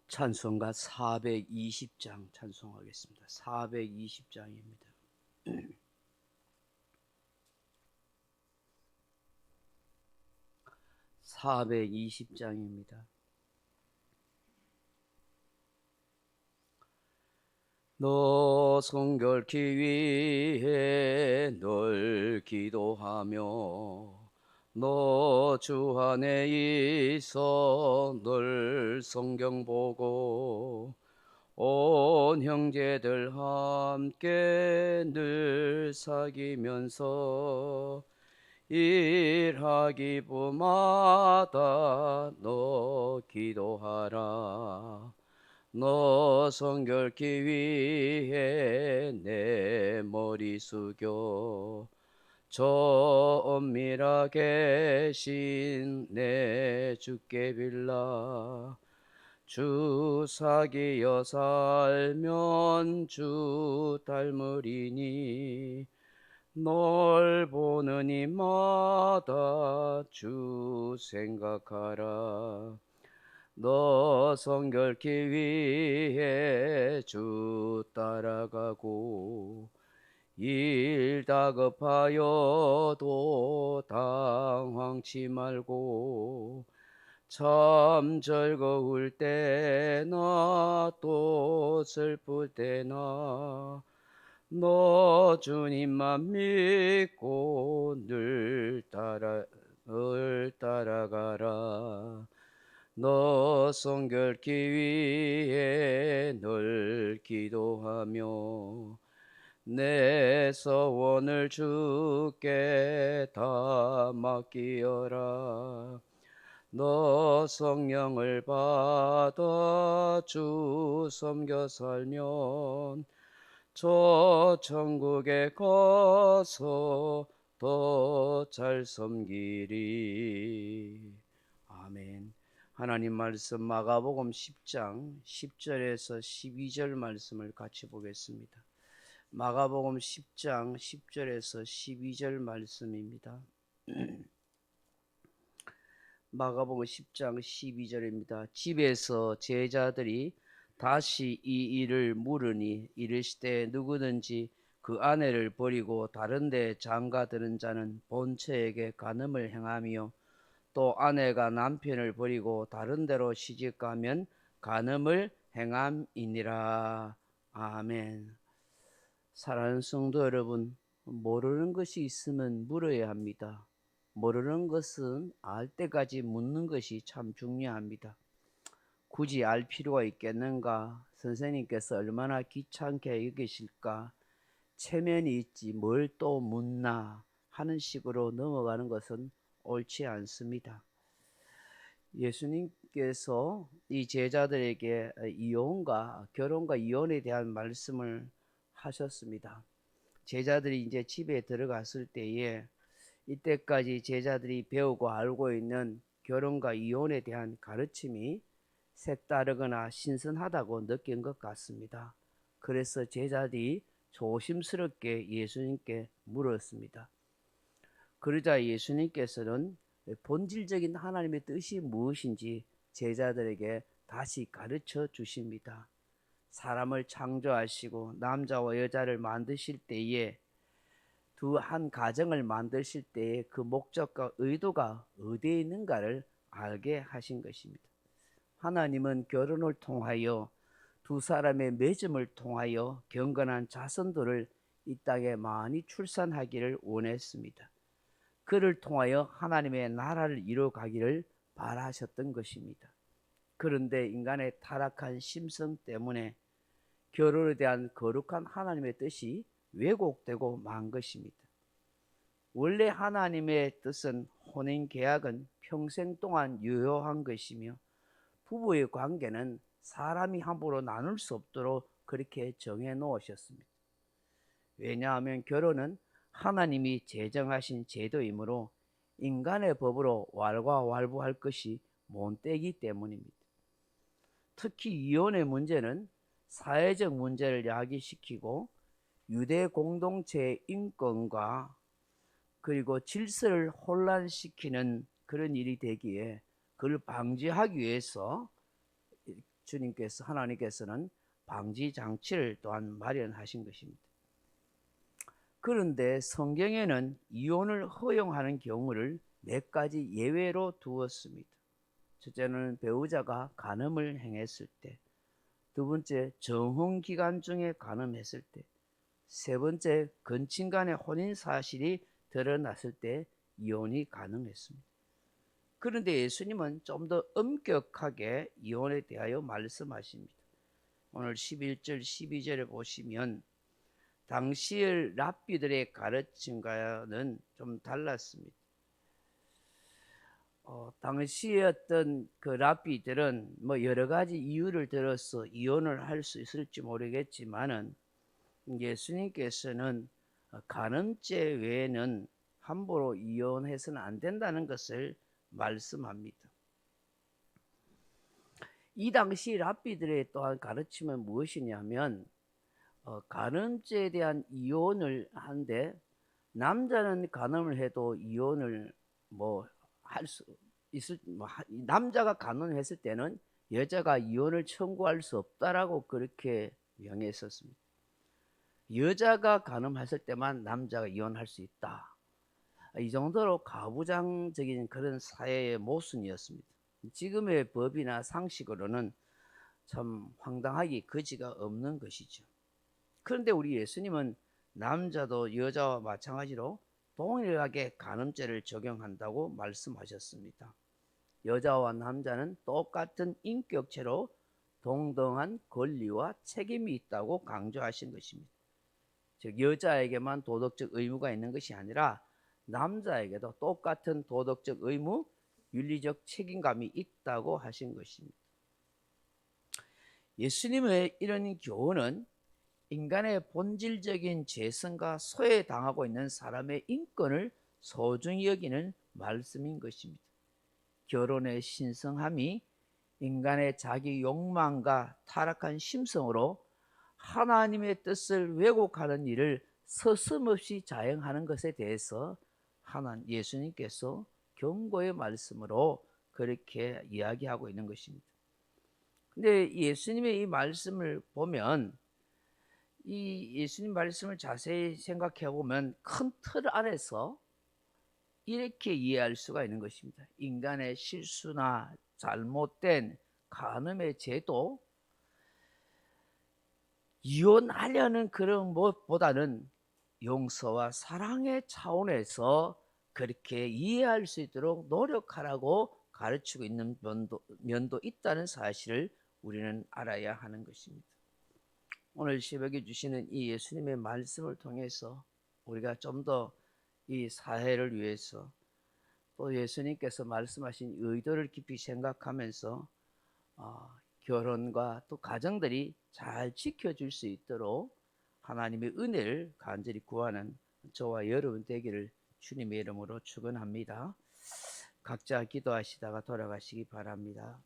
찬송가 420장 찬송하겠습니다. 420장입니다. 420장입니다. 너 성결케 위해 널 기도하며 너 주 안에 있어 널 성경 보고 온 형제들 함께 늘 사귀면서 일하기부마다 너 기도하라. 너 성결케 위해 내 머리 숙여 저 엄밀하게 신 내 주께 빌라. 주 사귀어 살면 주 닮으리니 널 보는 이마다 주 생각하라. 너 성결케 위해 주 따라가고 일 다급하여도 당황치 말고 참 즐거울 때나 또 슬플 때나 너 주님만 믿고 늘 따라가라. 너 성결케 위해 늘 기도하며 내 서원을 주께 다 맡기어라. 너 성령을 받아 주 섬겨 살면 저 천국에 가서 더 잘 섬기리. 아멘. 하나님 말씀 마가복음 10장 10절에서 12절 말씀을 같이 보겠습니다. 마가복음 10장 10절에서 12절 말씀입니다. 마가복음 10장 12절입니다. 집에서 제자들이 다시 이 일을 물으니 이르시되 누구든지 그 아내를 버리고 다른 데 장가드는 자는 본처에게 간음을 행하며 또 아내가 남편을 버리고 다른 데로 시집가면 간음을 행함이니라. 아멘. 사랑하는 성도 여러분, 모르는 것이 있으면 물어야 합니다. 모르는 것은 알 때까지 묻는 것이 참 중요합니다. 굳이 알 필요가 있겠는가? 선생님께서 얼마나 귀찮게 여기실까? 체면이 있지 뭘 또 묻나 하는 식으로 넘어가는 것은 옳지 않습니다. 예수님께서 이 제자들에게 결혼과 이혼에 대한 말씀을 하셨습니다. 제자들이 이제 집에 들어갔을 때에 이때까지 제자들이 배우고 알고 있는 결혼과 이혼에 대한 가르침이 색다르거나 신선하다고 느낀 것 같습니다. 그래서 제자들이 조심스럽게 예수님께 물었습니다. 그러자 예수님께서는 본질적인 하나님의 뜻이 무엇인지 제자들에게 다시 가르쳐 주십니다. 사람을 창조하시고 남자와 여자를 만드실 때에 한 가정을 만드실 때에 그 목적과 의도가 어디에 있는가를 알게 하신 것입니다. 하나님은 결혼을 통하여 두 사람의 맺음을 통하여 경건한 자손들을 이 땅에 많이 출산하기를 원했습니다. 그를 통하여 하나님의 나라를 이루어가기를 바라셨던 것입니다. 그런데 인간의 타락한 심성 때문에 결혼에 대한 거룩한 하나님의 뜻이 왜곡되고 만 것입니다. 원래 하나님의 뜻은 혼인 계약은 평생 동안 유효한 것이며 부부의 관계는 사람이 함부로 나눌 수 없도록 그렇게 정해 놓으셨습니다. 왜냐하면 결혼은 하나님이 제정하신 제도이므로 인간의 법으로 왈가왈부할 것이 못되기 때문입니다. 특히 이혼의 문제는 사회적 문제를 야기시키고 유대 공동체의 인권과 그리고 질서를 혼란시키는 그런 일이 되기에 그걸 방지하기 위해서 하나님께서는 방지 장치를 또한 마련하신 것입니다. 그런데 성경에는 이혼을 허용하는 경우를 몇 가지 예외로 두었습니다. 첫째는 배우자가 간음을 행했을 때, 두 번째 정혼 기간 중에 간음했을 때, 세 번째 건친 간의 혼인 사실이 드러났을 때 이혼이 가능했습니다. 그런데 예수님은 좀 더 엄격하게 이혼에 대하여 말씀하십니다. 오늘 11절 12절에 보시면 당시의 랍비들의 가르침과는 좀 달랐습니다. 당시의 어떤 그 랍비들은 뭐 여러 가지 이유를 들어서 이혼을 할 수 있을지 모르겠지만은 예수님께서는 간음죄 외에는 함부로 이혼해서는 안 된다는 것을 말씀합니다. 이 당시 랍비들의 또한 가르침은 무엇이냐면 간음죄에 대한 이혼을 한데 남자는 간음을 해도 이혼을 할 수 있을 남자가 간음을 했을 때는 여자가 이혼을 청구할 수 없다라고 그렇게 명했었습니다. 여자가 간음했을 때만 남자가 이혼할 수 있다. 이 정도로 가부장적인 그런 사회의 모순이었습니다. 지금의 법이나 상식으로는 참 황당하기 거지가 없는 것이죠. 그런데 우리 예수님은 남자도 여자와 마찬가지로 동일하게 간음죄를 적용한다고 말씀하셨습니다. 여자와 남자는 똑같은 인격체로 동등한 권리와 책임이 있다고 강조하신 것입니다. 즉 여자에게만 도덕적 의무가 있는 것이 아니라 남자에게도 똑같은 도덕적 의무, 윤리적 책임감이 있다고 하신 것입니다. 예수님의 이런 교훈은 인간의 본질적인 죄성과 소외당하고 있는 사람의 인권을 소중히 여기는 말씀인 것입니다. 결혼의 신성함이 인간의 자기 욕망과 타락한 심성으로 하나님의 뜻을 왜곡하는 일을 서슴없이 자행하는 것에 대해서 예수님께서 경고의 말씀으로 그렇게 이야기하고 있는 것입니다. 근데 예수님의 이 말씀을 보면 이 예수님 말씀을 자세히 생각해 보면 큰 틀 안에서 이렇게 이해할 수가 있는 것입니다. 인간의 실수나 잘못된 간음의 죄도 이혼하려는 그런 것보다는 용서와 사랑의 차원에서 그렇게 이해할 수 있도록 노력하라고 가르치고 있는 면도 있다는 사실을 우리는 알아야 하는 것입니다. 오늘 새벽에 주시는 이 예수님의 말씀을 통해서 우리가 좀 더 이 사회를 위해서 또 예수님께서 말씀하신 의도를 깊이 생각하면서 결혼과 또 가정들이 잘 지켜줄 수 있도록 하나님의 은혜를 간절히 구하는 저와 여러분 되기를 주님의 이름으로 축원합니다. 각자 기도하시다가 돌아가시기 바랍니다.